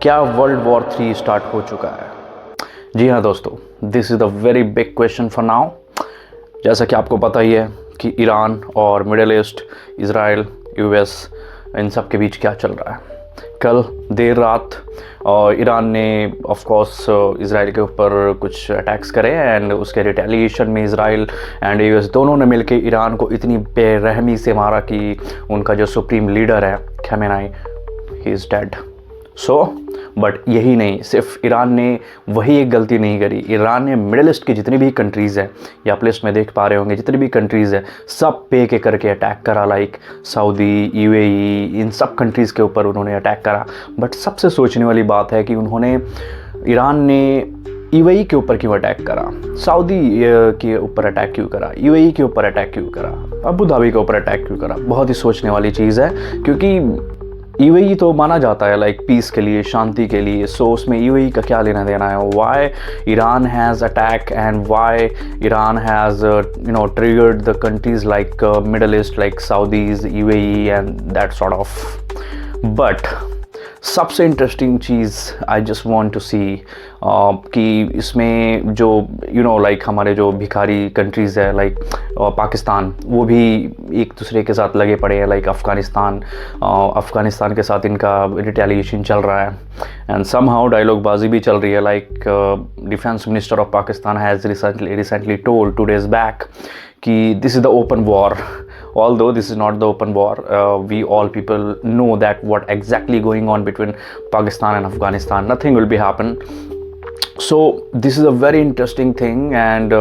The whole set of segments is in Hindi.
क्या वर्ल्ड वॉर 3 स्टार्ट हो चुका है? जी हाँ दोस्तों, this is the very big question for now. जैसा कि आपको पता ही है कि ईरान और मिडिल ईस्ट, इसराइल, यूएस, इन सब के बीच क्या चल रहा है। कल देर रात ईरान ने ऑफ कोर्स इसराइल के ऊपर कुछ अटैक्स करे एंड उसके रिटेलिएशन में इसराइल एंड यूएस दोनों ने मिलकर ईरान को इतनी बेरहमी से मारा कि उनका जो सुप्रीम लीडर है Khamenei, he is dead. But यही नहीं, सिर्फ ईरान ने वही एक गलती नहीं करी। ईरान ने मिडिल ईस्ट की जितनी भी कंट्रीज़ हैं, या आप लिस्ट में देख पा रहे होंगे, जितनी भी कंट्रीज़ हैं सब पे के करके अटैक करा। लाइक सऊदी, यूएई, इन सब कंट्रीज़ के ऊपर उन्होंने अटैक करा। बट सबसे सोचने वाली बात है कि ईरान ने यूएई के ऊपर क्यों अटैक करा, सऊदी के ऊपर अटैक क्यों करा, यूएई के ऊपर अटैक क्यों करा, अबू धाबी के ऊपर अटैक क्यों करा। बहुत ही सोचने वाली चीज़ है, क्योंकि यूएई तो माना जाता है लाइक पीस के लिए, शांति के लिए। सो उसमें यूएई का क्या लेना देना है? Why Iran has attack and why Iran has triggered the countries like middle east, like Saudis, UAE and that sort of. But सबसे इंटरेस्टिंग चीज़ I just want to see कि इसमें जो लाइक हमारे जो भिखारी कंट्रीज़ है लाइक पाकिस्तान, वो भी एक दूसरे के साथ लगे पड़े हैं। लाइक अफ़गानिस्तान के साथ इनका रिटेलिएशन चल रहा है एंड समहाउ डायलॉगबाजी भी चल रही है। Like defence minister of Pakistan has recently told 2 days back कि this is the open war. Although this is not the open war, we all people know that what exactly going on between Pakistan and Afghanistan. Nothing will be happen. So this is a very interesting thing and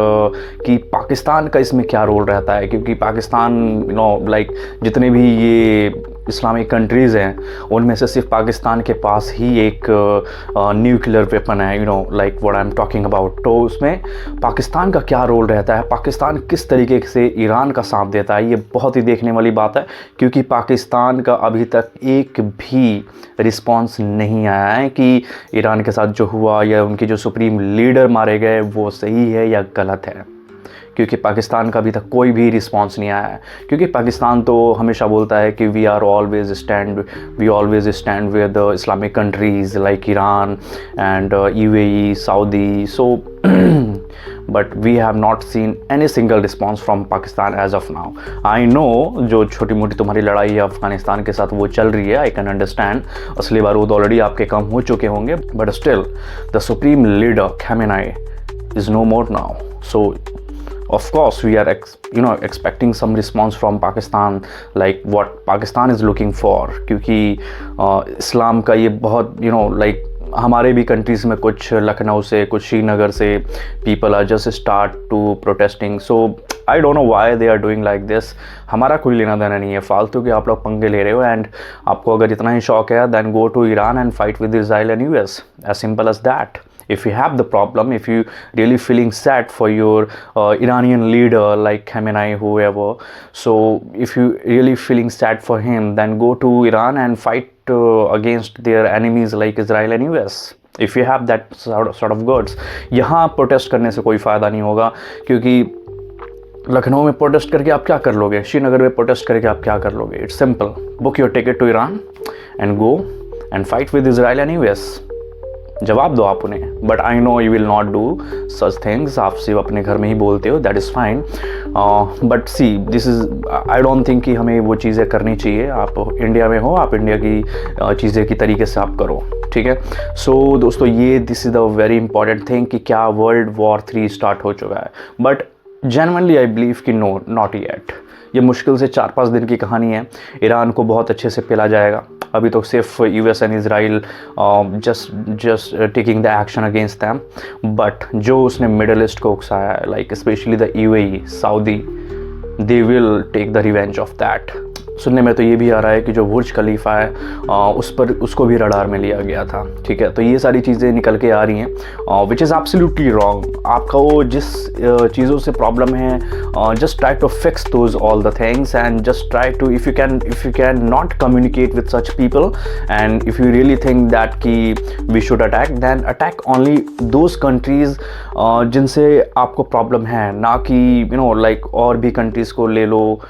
कि पाकिस्तान का इसमें क्या रोल रहता है, क्योंकि पाकिस्तान लाइक जितने भी ये इस्लामिक कंट्रीज़ हैं उनमें से सिर्फ पाकिस्तान के पास ही एक न्यूक्लियर वेपन है, like what I am talking about. तो उसमें पाकिस्तान का क्या रोल रहता है, पाकिस्तान किस तरीके से ईरान का साथ देता है, ये बहुत ही देखने वाली बात है। क्योंकि पाकिस्तान का अभी तक एक भी रिस्पांस नहीं आया है कि ईरान के साथ जो हुआ या उनके जो सुप्रीम लीडर मारे गए वो सही है या गलत है। क्योंकि पाकिस्तान का अभी तक कोई भी रिस्पांस नहीं आया है। क्योंकि पाकिस्तान तो हमेशा बोलता है कि we always stand with the Islamic countries like Iran and UAE, Saudi. So but we have not seen any single response from Pakistan as of now. I know जो छोटी मोटी तुम्हारी लड़ाई है अफ़गानिस्तान के साथ वो चल रही है, आई कैन अंडरस्टैंड। असली बारूद ऑलरेडी आपके कम हो चुके होंगे, but still the supreme leader Khamenei is no more now. So of course we are expecting some response from Pakistan, like what Pakistan is looking for। क्योंकि इस्लाम का ये बहुत लाइक हमारे भी कंट्रीज़ में कुछ लखनऊ से, कुछ श्रीनगर से people are just start to protesting. So I don't know why they are doing like this. हमारा कोई लेना देना नहीं है, फालतू के आप लोग पंगे ले रहे हो। एंड आपको अगर इतना ही शौक है then go to Iran and fight with Israel and US, as simple as that. If you have the problem, if you really feeling sad for your Iranian leader like Khamenei, whoever, so if you really feeling sad for him, then go to Iran and fight against their enemies like Israel and US. If you have that sort of guts, यहाँ प्रोटेस्ट करने से कोई फ़ायदा नहीं होगा। क्योंकि लखनऊ में प्रोटेस्ट करके आप क्या कर लोगे, श्रीनगर में प्रोटेस्ट करके आप क्या कर लोगे? It's simple, book your ticket to Iran and go and fight with Israel and US. जवाब दो आप उन्हें। But I know you will not do such things, आप सिर्फ अपने घर में ही बोलते हो, that is fine. But see this is, I don't think कि हमें वो चीज़ें करनी चाहिए। आप इंडिया में हो, आप इंडिया की चीज़ें की तरीके से आप करो, ठीक है। सो दोस्तों, ये this is the very important thing कि क्या वर्ल्ड वॉर 3 स्टार्ट हो चुका है। बट जेन्युइनली आई बिलीव कि नो, नॉट येट। ये मुश्किल से 4-5 दिन की कहानी है। ईरान को बहुत अच्छे से पेला जाएगा। अभी तो सिर्फ US and Israel just taking the action against them. But जो उसने मिडल ईस्ट को उकसाया है, like specially the UAE, Saudi, they will take the revenge of that. सुनने में तो ये भी आ रहा है कि जो बुर्ज खलीफा है उसको भी रडार में लिया गया था, ठीक है। तो ये सारी चीज़ें निकल के आ रही हैं, विच इज़ एब्सोल्युटली रॉन्ग। आपका वो जिस चीज़ों से प्रॉब्लम है, just try to fix those all the things and just try to, if you can not communicate with such people and if you really think that कि we should attack, then attack only those countries जिनसे आपको प्रॉब्लम है, ना कि लाइक और भी कंट्रीज़ को ले लो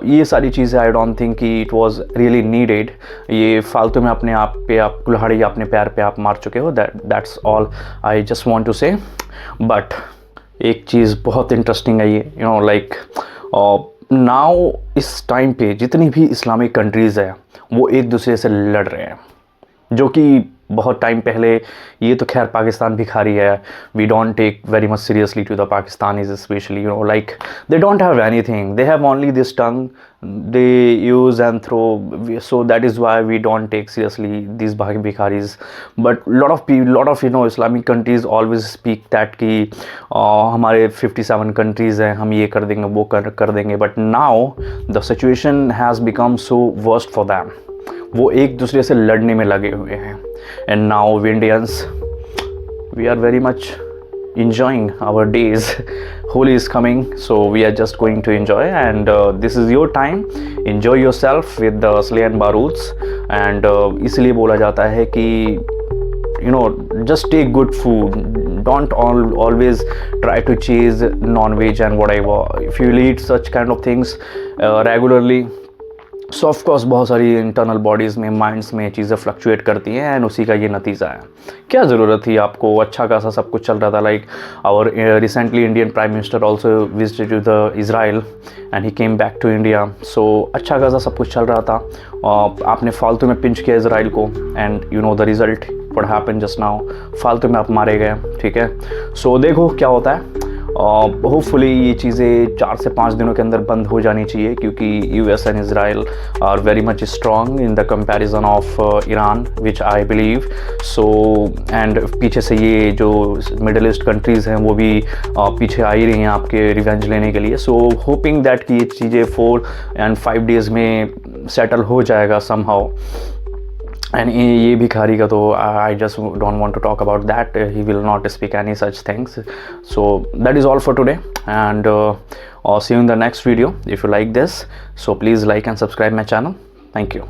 ये सारी चीज़ें आई डोंट थिंक कि इट वाज रियली नीडेड। ये फालतू में अपने आप पे आप कुल्हाड़ी अपने पैर पे आप मार चुके हो। That's all I just want to say. But एक चीज़ बहुत इंटरेस्टिंग है ये, यू नो लाइक नाउ इस टाइम पे जितनी भी इस्लामिक कंट्रीज़ है वो एक दूसरे से लड़ रहे हैं, जो कि बहुत टाइम पहले, ये तो खैर पाकिस्तान भिखारी है, we don't take very much seriously to the Pakistanis specially, you know like they don't have anything, they have only this tongue they use and throw, so that is why we don't take seriously these bhikharis. But lot of you know Islamic countries always speak that कि हमारे 57 countries हैं, हम ये कर देंगे वो कर देंगे, but now the situation has become so worst for them. वो एक दूसरे से लड़ने में लगे हुए हैं, and now we Indians, we are very much enjoying our days. Holi is coming, so we are just going to enjoy, and this is your time. Enjoy yourself with the Asli and Baruds, and इसलिए बोला जाता है कि you know just take good food, don't always try to chase non-veg and whatever. If you eat such kind of things regularly, so of course बहुत सारी इंटरनल बॉडीज़ में, माइंड्स में चीज़ें फ्लक्चुएट करती हैं, एंड उसी का ये नतीजा है। क्या ज़रूरत थी आपको, अच्छा खासा सब कुछ चल रहा था। Like our recently Indian prime minister also visited to the Israel and he came back to India, so अच्छा खासा सब कुछ चल रहा था। आपने फालतू में पिंच किया इज़राइल को, and you know the result what happened just now, फालतू में आप मारे गए, ठीक है। सो देखो क्या होता है। होपफुली ये चीज़ें 4 से 5 दिनों के अंदर बंद हो जानी चाहिए, क्योंकि US and Israel are very much strong in the comparison of Iran, which I believe. So and पीछे से ये जो मिडल ईस्ट कंट्रीज़ हैं वो भी पीछे आ ही रही हैं आपके रिवेंज लेने के लिए। सो होपिंग दैट कि ये चीज़ें 4 and 5 days में सेटल हो जाएगा समहाउ। एंड ये भिखारी का तो I just don't want to talk about that, he will not speak any such things. So that is all for today, and see you in the next video. If you like this, so please like and subscribe my channel. Thank you.